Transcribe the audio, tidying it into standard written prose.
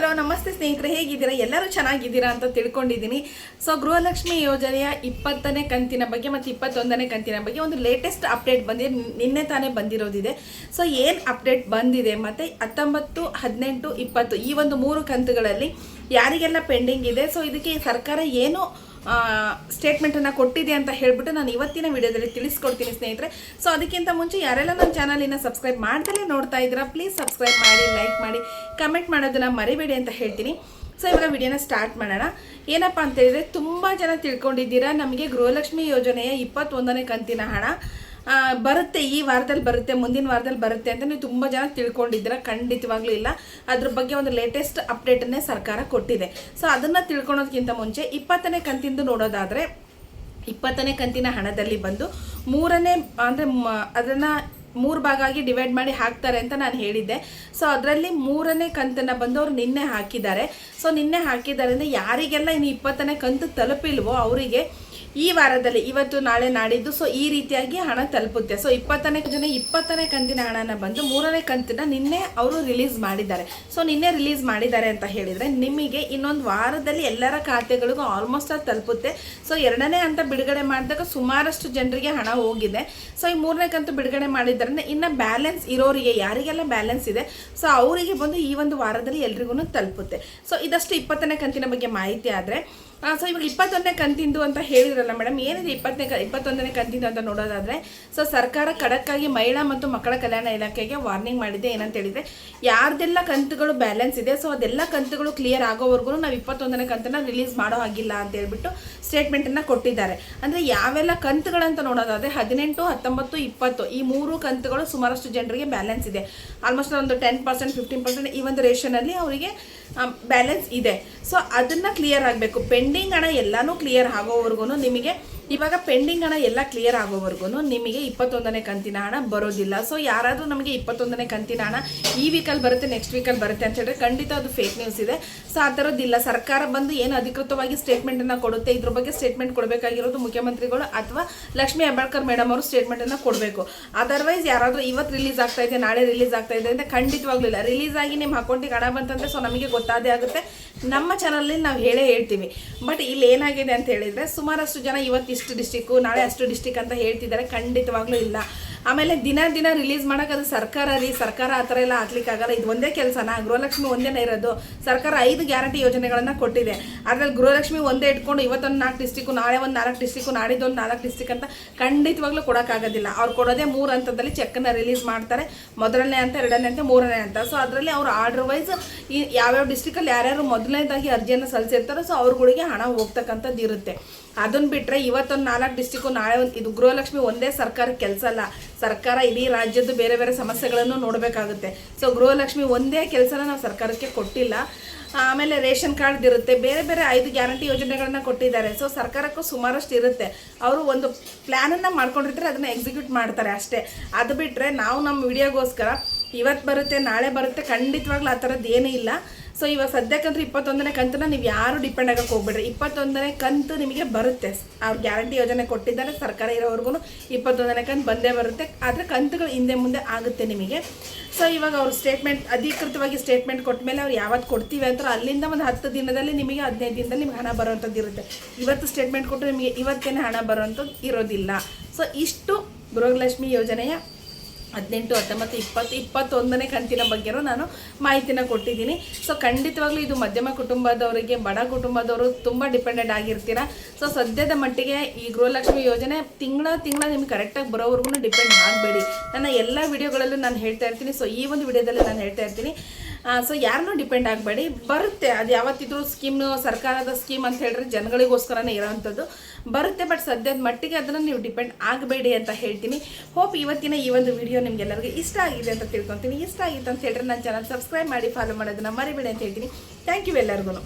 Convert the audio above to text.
Hello ನಮಸ್ತೆ ಸ್ನೇಹಿತರೆ, ಹೇಗಿದ್ದೀರಾ? ಎಲ್ಲರೂ ಚೆನ್ನಾಗಿದ್ದೀರಾ ಅಂತ ತಿಳ್ಕೊಂಡಿದ್ದೀನಿ. ಸೊ ಗೃಹಲಕ್ಷ್ಮಿ ಯೋಜನೆಯ 20ನೇ ಕಂತಿನ ಬಗ್ಗೆ ಮತ್ತು 21ನೇ ಕಂತಿನ ಬಗ್ಗೆ ಒಂದು ಲೇಟೆಸ್ಟ್ ಅಪ್ಡೇಟ್ ಬಂದಿದೆ. ನಿನ್ನೆ ತಾನೇ ಬಂದಿರೋದಿದೆ. ಸೊ ಏನು ಅಪ್ಡೇಟ್ ಬಂದಿದೆ ಮತ್ತು 19, 18, 20 ಈ ಒಂದು 3 ಕಂತುಗಳಲ್ಲಿ ಯಾರಿಗೆಲ್ಲ ಪೆಂಡಿಂಗ್ ಇದೆ, ಸೊ ಇದಕ್ಕೆ ಸರ್ಕಾರ ಏನು ಸ್ಟೇಟ್ಮೆಂಟನ್ನು ಕೊಟ್ಟಿದೆ ಅಂತ ಹೇಳ್ಬಿಟ್ಟು ನಾನು ಇವತ್ತಿನ ವಿಡಿಯೋದಲ್ಲಿ ತಿಳಿಸ್ಕೊಡ್ತೀನಿ ಸ್ನೇಹಿತರೆ. ಸೊ ಅದಕ್ಕಿಂತ ಮುಂಚೆ ಯಾರೆಲ್ಲ ನನ್ನ ಚಾನಲಿನ ಸಬ್ಸ್ಕ್ರೈಬ್ ಮಾಡ್ದಲೇ ನೋಡ್ತಾ ಇದ್ದೀರಾ, ಪ್ಲೀಸ್ ಸಬ್ಸ್ಕ್ರೈಬ್ ಮಾಡಿ, ಲೈಕ್ ಮಾಡಿ, ಕಮೆಂಟ್ ಮಾಡೋದನ್ನ ಮರಿಬೇಡಿ ಅಂತ ಹೇಳ್ತೀನಿ. ಸೊ ಇವಾಗ ವಿಡಿಯೋನ ಸ್ಟಾರ್ಟ್ ಮಾಡೋಣ. ಏನಪ್ಪ ಅಂತ ಹೇಳಿದ್ರೆ, ತುಂಬ ಜನ ತಿಳ್ಕೊಂಡಿದ್ದೀರಾ ನಮಗೆ ಗೃಹಲಕ್ಷ್ಮಿ ಯೋಜನೆಯ 21ನೇ ಕಂತಿನ ಹಣ ಬರುತ್ತೆ, ಈ ವಾರದಲ್ಲಿ ಬರುತ್ತೆ, ಮುಂದಿನ ವಾರದಲ್ಲಿ ಬರುತ್ತೆ ಅಂತ ನೀವು ತುಂಬ ಜನ ತಿಳ್ಕೊಂಡಿದ್ದೀರಾ. ಖಂಡಿತವಾಗ್ಲೂ ಇಲ್ಲ. ಅದ್ರ ಬಗ್ಗೆ ಒಂದು ಲೇಟೆಸ್ಟ್ ಅಪ್ಡೇಟನ್ನೇ ಸರ್ಕಾರ ಕೊಟ್ಟಿದೆ. ಸೊ ಅದನ್ನು ತಿಳ್ಕೊಳೋದಕ್ಕಿಂತ ಮುಂಚೆ 20ನೇ ಕಂತಿಂದು ನೋಡೋದಾದರೆ, 20ನೇ ಕಂತಿನ ಹಣದಲ್ಲಿ ಬಂದು ಅದನ್ನು 3 ಭಾಗ ಆಗಿ ಡಿವೈಡ್ ಮಾಡಿ ಹಾಕ್ತಾರೆ ಅಂತ ನಾನು ಹೇಳಿದ್ದೆ. ಸೊ ಅದರಲ್ಲಿ 3ನೇ ಕಂತನ್ನು ಬಂದು ಅವ್ರು ನಿನ್ನೆ ಹಾಕಿದ್ದಾರೆ. ಸೊ ನಿನ್ನೆ ಹಾಕಿದ್ದಾರೆ ಅಂದರೆ ಯಾರಿಗೆಲ್ಲ ಇನ್ನು 20ನೇ ಕಂತು ತಲುಪಿಲ್ವೋ ಅವರಿಗೆ ಈ ವಾರದಲ್ಲಿ, ಇವತ್ತು ನಾಳೆ ನಾಡಿದ್ದು, ಸೊ ಈ ರೀತಿಯಾಗಿ ಹಣ ತಲುಪುತ್ತೆ. ಸೊ 20ನೇ ಕಂತಿನ ಹಣನ ಬಂದು 3ನೇ ಕಂತಿನ ನಿನ್ನೆ ಅವರು ರಿಲೀಸ್ ಮಾಡಿದ್ದಾರೆ. ಸೊ ನಿನ್ನೆ ರಿಲೀಸ್ ಮಾಡಿದ್ದಾರೆ ಅಂತ ಹೇಳಿದರೆ ನಿಮಗೆ ಇನ್ನೊಂದು ವಾರದಲ್ಲಿ ಎಲ್ಲರ ಖಾತೆಗಳಿಗೂ ಆಲ್ಮೋಸ್ಟ್ ಅದು ತಲುಪುತ್ತೆ. ಸೊ 2ನೇ ಹಂತ ಬಿಡುಗಡೆ ಮಾಡಿದಾಗ ಸುಮಾರಷ್ಟು ಜನರಿಗೆ ಹಣ ಹೋಗಿದೆ. ಸೊ ಈ 3ನೇ ಕಂತು ಬಿಡುಗಡೆ ಮಾಡಿದ್ದರಿಂದ ಇನ್ನು ಬ್ಯಾಲೆನ್ಸ್ ಇರೋರಿಗೆ, ಯಾರಿಗೆಲ್ಲ ಬ್ಯಾಲೆನ್ಸ್ ಇದೆ, ಸೊ ಅವರಿಗೆ ಬಂದು ಈ ಒಂದು ವಾರದಲ್ಲಿ ಎಲ್ರಿಗೂ ತಲುಪುತ್ತೆ. ಸೊ ಇದಷ್ಟು 20ನೇ ಕಂತಿನ ಬಗ್ಗೆ ಮಾಹಿತಿ. ಆದರೆ ಸೊ ಇವಾಗ 21ನೇ ಕಂತಿಂದು ಅಂತ ಹೇಳಿದ್ರಲ್ಲ ಮೇಡಮ್, ಏನಿದೆ 21ನೇ ಕಂತಿಂದು ಅಂತ ನೋಡೋದಾದರೆ, ಸೊ ಸರ್ಕಾರ ಖಡಕ್ಕಾಗಿ ಮಹಿಳಾ ಮತ್ತು ಮಕ್ಕಳ ಕಲ್ಯಾಣ ಇಲಾಖೆಗೆ ವಾರ್ನಿಂಗ್ ಮಾಡಿದೆ. ಏನಂತ ಹೇಳಿದರೆ, ಯಾರ್ದೆಲ್ಲ ಕಂತುಗಳು ಬ್ಯಾಲೆನ್ಸ್ ಇದೆ, ಸೊ ಅದೆಲ್ಲ ಕಂತುಗಳು ಕ್ಲಿಯರ್ ಆಗೋವರೆಗೂ ನಾವು 21ನೇ ಕಂತನ್ನು ರಿಲೀಸ್ ಮಾಡೋ ಹಾಗಿಲ್ಲ ಅಂತ ಹೇಳ್ಬಿಟ್ಟು ಸ್ಟೇಟ್ಮೆಂಟನ್ನು ಕೊಟ್ಟಿದ್ದಾರೆ. ಅಂದರೆ ಯಾವೆಲ್ಲ ಕಂತುಗಳಂತ ನೋಡೋದಾದರೆ 18, 19, 20 ಈ 3 ಕಂತುಗಳು ಸುಮಾರಷ್ಟು ಜನರಿಗೆ ಬ್ಯಾಲೆನ್ಸ್ ಇದೆ. ಆಲ್ಮೋಸ್ಟ್ ಒಂದು 10%, 15% ಈ ಒಂದು ರೇಷನಲ್ಲಿ ಅವರಿಗೆ ಬ್ಯಾಲೆನ್ಸ್ ಇದೆ. ಸೊ ಅದನ್ನು ಕ್ಲಿಯರ್ ಆಗಬೇಕು. ಪೆಂಡಿಂಗ್ ಹಣ ಎಲ್ಲನೂ ಕ್ಲಿಯರ್ ಆಗೋವರೆಗೂ ನಿಮಗೆ, ಇವಾಗ ಪೆಂಡಿಂಗ್ ಹಣ ಎಲ್ಲ ಕ್ಲಿಯರ್ ಆಗೋವರೆಗೂ ನಿಮಗೆ 21ನೇ ಕಂತಿನ ಹಣ ಬರೋದಿಲ್ಲ. ಸೊ ಯಾರಾದರೂ ನಮಗೆ 21ನೇ ಕಂತಿನ ಹಣ ಈ ವೀಕಲ್ಲಿ ಬರುತ್ತೆ, ನೆಕ್ಸ್ಟ್ ವೀಕಲ್ಲಿ ಬರುತ್ತೆ ಅಂತ ಹೇಳಿದ್ರೆ ಖಂಡಿತ ಅದು ಫೇಕ್ ನ್ಯೂಸ್ ಇದೆ. ಸೊ ಆ ಥರದ್ದಿಲ್ಲ. ಸರ್ಕಾರ ಬಂದು ಏನು ಅಧಿಕೃತವಾಗಿ ಸ್ಟೇಟ್ಮೆಂಟನ್ನು ಕೊಡುತ್ತೆ, ಇದ್ರ ಬಗ್ಗೆ ಸ್ಟೇಟ್ಮೆಂಟ್ ಕೊಡಬೇಕಾಗಿರೋದು ಮುಖ್ಯಮಂತ್ರಿಗಳು ಅಥವಾ ಲಕ್ಷ್ಮೀ ಹೆಬ್ಬಾಳ್ಕರ್ ಮೇಡಮ್ ಅವರು ಸ್ಟೇಟ್ಮೆಂಟನ್ನು ಕೊಡಬೇಕು. ಅದರ್ವೈಸ್ ಯಾರಾದರೂ ಇವತ್ತು ರಿಲೀಸ್ ಆಗ್ತಾ ಇದೆ, ನಾಳೆ ರಿಲೀಸ್ ಆಗ್ತಾ ಇದೆ ಅಂತ ಖಂಡಿತವಾಗ್ಲೂ ಇಲ್ಲ. ರಿಲೀಸ್ ಆಗಿ ನಿಮ್ಮ ಅಕೌಂಟಿಗೆ ಹಣ ಬಂತಂದರೆ ಸೊ ನಮಗೆ ಗೊತ್ತಾದೇ ಆಗುತ್ತೆ, ನಮ್ಮ ಚಾನಲಲ್ಲಿ ನಾವು ಹೇಳ್ತೀವಿ. ಬಟ್ ಇಲ್ಲಿ ಏನಾಗಿದೆ ಅಂತ ಹೇಳಿದರೆ, ಸುಮಾರಷ್ಟು ಜನ ಇವತ್ತು ಇಷ್ಟು ಡಿಸ್ಟಿಕ್ಕು, ನಾಳೆ ಅಷ್ಟು ಡಿಸ್ಟಿಕ್ ಅಂತ ಹೇಳ್ತಿದ್ದಾರೆ. ಖಂಡಿತವಾಗ್ಲೂ ಇಲ್ಲ. ಆಮೇಲೆ ದಿನ ರಿಲೀಸ್ ಮಾಡೋಕೆ ಅದು ಸರ್ಕಾರ ಆ ಥರ ಎಲ್ಲ ಹಾಕ್ಲಿಕ್ಕಾಗಲ್ಲ. ಇದು ಒಂದೇ ಕೆಲಸನ, ಗೃಹಲಕ್ಷ್ಮಿ ಒಂದೇನೇ ಇರೋದು. ಸರ್ಕಾರ 5 ಗ್ಯಾರಂಟಿ ಯೋಜನೆಗಳನ್ನು ಕೊಟ್ಟಿದೆ. ಅದರಲ್ಲಿ ಗೃಹಲಕ್ಷ್ಮಿ ಒಂದೇ ಇಟ್ಕೊಂಡು ಇವತ್ತೊಂದು 4 ಡಿಸ್ಟಿಕ್ಕು, ನಾಳೆ ಒಂದು 4 ಡಿಸ್ಟಿಕ್ಕು, ನಾಡಿದ್ದೊಂದು 4 ಡಿಸ್ಟಿಕ್ ಅಂತ ಖಂಡಿತವಾಗ್ಲೂ ಕೊಡೋಕ್ಕಾಗೋದಿಲ್ಲ. ಅವ್ರು ಕೊಡೋದೇ 3 ಹಂತದಲ್ಲಿ ಚೆಕ್ಕನ್ನು ರಿಲೀಸ್ ಮಾಡ್ತಾರೆ. ಮೊದಲನೇ ಹಂತ, 2ನೇ ಹಂತ, 3ನೇ ಹಂತ. ಸೊ ಅದರಲ್ಲಿ ಅವರು ಆರ್ಡರ್ ವೈಸ್ ಈ ಯಾವ್ಯಾವ ಡಿಸ್ಟಿಕಲ್ಲಿ ಯಾರ್ಯಾರು ಮೊದಲನೇದಾಗಿ ಅರ್ಜಿಯನ್ನು ಸಲ್ಲಿಸಿರ್ತಾರೋ ಸೊ ಅವ್ರುಗಳಿಗೆ ಹಣ ಹೋಗ್ತಕ್ಕಂಥದ್ದು ಇರುತ್ತೆ. ಅದನ್ನು ಬಿಟ್ಟರೆ ಇವತ್ತೊಂದು 4 ಡಿಸ್ಟಿಕ್ಕು, ನಾಳೆ ಒಂದು, ಇದು ಗೃಹಲಕ್ಷ್ಮಿ ಒಂದೇ ಸರ್ಕಾರಕ್ಕೆ ಕೆಲಸ ಅಲ್ಲ. ಸರ್ಕಾರ ಇಡೀ ರಾಜ್ಯದ್ದು ಬೇರೆ ಬೇರೆ ಸಮಸ್ಯೆಗಳನ್ನು ನೋಡಬೇಕಾಗುತ್ತೆ. ಸೊ ಗೃಹಲಕ್ಷ್ಮಿ ಒಂದೇ ಕೆಲಸನ ನಾವು ಸರ್ಕಾರಕ್ಕೆ ಕೊಟ್ಟಿಲ್ಲ. ಆಮೇಲೆ ರೇಷನ್ ಕಾರ್ಡ್ ಇರುತ್ತೆ, ಬೇರೆ ಬೇರೆ 5 ಗ್ಯಾರಂಟಿ ಯೋಜನೆಗಳನ್ನ ಕೊಟ್ಟಿದ್ದಾರೆ. ಸೊ ಸರ್ಕಾರಕ್ಕೂ ಸುಮಾರಷ್ಟು ಇರುತ್ತೆ. ಅವರು ಒಂದು ಪ್ಲ್ಯಾನನ್ನು ಮಾಡ್ಕೊಂಡಿರ್ತಾರೆ, ಅದನ್ನು ಎಕ್ಸಿಕ್ಯೂಟ್ ಮಾಡ್ತಾರೆ ಅಷ್ಟೇ. ಅದು ಬಿಟ್ಟರೆ ನಾವು ನಮ್ಮ ವಿಡಿಯೋಗೋಸ್ಕರ ಇವತ್ತು ಬರುತ್ತೆ, ನಾಳೆ ಬರುತ್ತೆ, ಖಂಡಿತವಾಗ್ಲೂ ಆ ಥರದ್ದು ಏನೂ ಇಲ್ಲ. ಸೊ ಇವಾಗ ಸದ್ಯಕ್ಕಂತೂ 21ನೇ ಕಂತನ್ನ ನೀವು ಯಾರು ಡಿಪೆಂಡ್ ಆಗೋಕ್ಕೆ ಹೋಗ್ಬೇಡ್ರಿ. 21ನೇ ಕಂತು ನಿಮಗೆ ಬರುತ್ತೆ. ಅವ್ರು ಗ್ಯಾರಂಟಿ ಯೋಜನೆ ಕೊಟ್ಟಿದ್ದಾರೆ, ಸರ್ಕಾರ ಇರೋವರೆಗೂ 21ನೇ ಕಂತು ಬಂದೇ ಬರುತ್ತೆ. ಆದರೆ ಕಂತುಗಳು ಹಿಂದೆ ಮುಂದೆ ಆಗುತ್ತೆ ನಿಮಗೆ. ಸೊ ಇವಾಗ ಅವರು ಅಧಿಕೃತವಾಗಿ ಸ್ಟೇಟ್ಮೆಂಟ್ ಕೊಟ್ಟ ಮೇಲೆ ಅವ್ರು ಯಾವತ್ತು ಕೊಡ್ತೀವಿ ಅಂತ ಅಲ್ಲಿಂದ ಒಂದು 10 ದಿನದಲ್ಲಿ ನಿಮಗೆ, 15 ದಿನದಲ್ಲಿ ನಿಮ್ಗೆ ಹಣ ಬರುವಂಥದ್ದು ಇರುತ್ತೆ. ಇವತ್ತು ಸ್ಟೇಟ್ಮೆಂಟ್ ಕೊಟ್ಟರೆ ನಿಮಗೆ ಇವತ್ತೇನೆ ಹಣ ಬರುವಂಥದ್ದು ಇರೋದಿಲ್ಲ. ಸೊ ಇಷ್ಟು ಗೃಹಲಕ್ಷ್ಮಿ ಯೋಜನೆಯ 18, 19, 20, 21ನೇ ಕಂತಿನ ಬಗ್ಗೆನೂ ನಾನು ಮಾಹಿತಿನ ಕೊಟ್ಟಿದ್ದೀನಿ. ಸೊ ಖಂಡಿತವಾಗ್ಲೂ ಇದು ಮಧ್ಯಮ ಕುಟುಂಬದವರಿಗೆ, ಬಡ ಕುಟುಂಬದವರು ತುಂಬ ಡಿಪೆಂಡೆಂಟ್ ಆಗಿರ್ತೀರ. ಸೊ ಸದ್ಯದ ಮಟ್ಟಿಗೆ ಈ ಗೃಹಲಕ್ಷ್ಮಿ ಯೋಜನೆ ತಿಂಗಳ ನಿಮ್ಗೆ ಕರೆಕ್ಟಾಗಿ ಬರೋವರೆಗೂ ಡಿಪೆಂಡ್ ಆಗಬೇಡಿ. ನನ್ನ ಎಲ್ಲ ವಿಡಿಯೋಗಳಲ್ಲೂ ನಾನು ಹೇಳ್ತಾ ಇರ್ತೀನಿ. ಸೊ ಈ ಒಂದು ವಿಡಿಯೋದಲ್ಲಿ ನಾನು ಹೇಳ್ತಾ ಇರ್ತೀನಿ. ಸೊ ಯಾರನ್ನೂ ಡಿಪೆಂಡ್ ಆಗಬೇಡಿ, ಬರುತ್ತೆ. ಅದು ಯಾವತ್ತಿದ್ರೂ ಸ್ಕೀಮ್ನು, ಸರ್ಕಾರದ ಸ್ಕೀಮ್ ಅಂತ ಹೇಳಿದ್ರೆ ಜನಗಳಿಗೋಸ್ಕರನೇ ಇರೋವಂಥದ್ದು ಬರುತ್ತೆ. ಬಟ್ ಸದ್ಯದ ಮಟ್ಟಿಗೆ ಅದನ್ನು ನೀವು ಡಿಪೆಂಡ್ ಆಗಬೇಡಿ ಅಂತ ಹೇಳ್ತೀನಿ. ಹೋಪ್ ಇವತ್ತಿನ ಈ ಒಂದು ವಿಡಿಯೋ ನಿಮಗೆಲ್ಲರಿಗೂ ಇಷ್ಟ ಆಗಿದೆ ಅಂತ ತಿಳ್ಕೊತೀನಿ. ಇಷ್ಟ ಆಗಿತ್ತು ಅಂತ ಹೇಳಿದ್ರೆ ನನ್ನ ಚಾನಲ್ ಸಬ್ಸ್ಕ್ರೈಬ್ ಮಾಡಿ, ಫಾಲೋ ಮಾಡೋದನ್ನ ಮರಿಬೇಡಿ ಅಂತ ಹೇಳ್ತೀನಿ. ಥ್ಯಾಂಕ್ ಯು ಎಲ್ಲರಿಗೂ.